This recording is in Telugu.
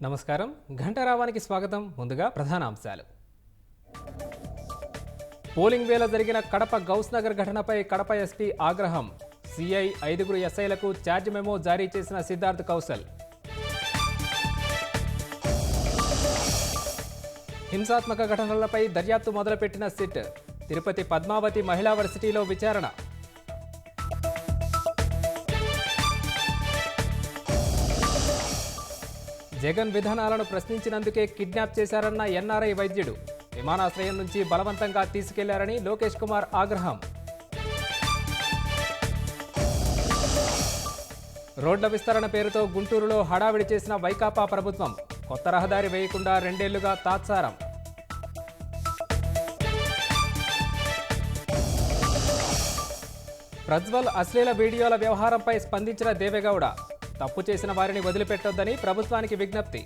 నమస్కారం ఘంటారావానికి స్వాగతం. ముందుగా ప్రధాన అంశాలు. పోలింగ్ వేళ జరిగిన కడప గౌస్ నగర్ ఘటనపై కడప ఎస్పీ ఆగ్రహం. సిఐ 5 ఎస్ఐలకు ఛార్జ్ మెమో జారీ చేసిన సిద్ధార్థ్ కౌశల్. హింసాత్మక ఘటనలపై దర్యాప్తు మొదలుపెట్టిన సిట్. తిరుపతి పద్మావతి మహిళా వర్సిటీలో విచారణ. జగన్ విధానాలను ప్రశ్నించినందుకే కిడ్నాప్ చేశారన్న ఎన్ఆర్ఐ వైద్యుడు. విమానాశ్రయం నుంచి బలవంతంగా తీసుకెళ్లారని లోకేష్ కుమార్ ఆగ్రహం. రోడ్ల విస్తరణ పేరుతో గుంటూరులో హడావిడి చేసిన వైకాపా ప్రభుత్వం. కొత్త రహదారి వేయకుండా 2 ఏళ్లుగా తాత్సారం. ప్రజ్వల్ అశ్లీల వీడియోల వ్యవహారంపై స్పందించిన దేవేగౌడ. తప్పు చేసిన వారిని వదిలిపెట్టొద్దని ప్రభుత్వానికి విజ్ఞప్తి.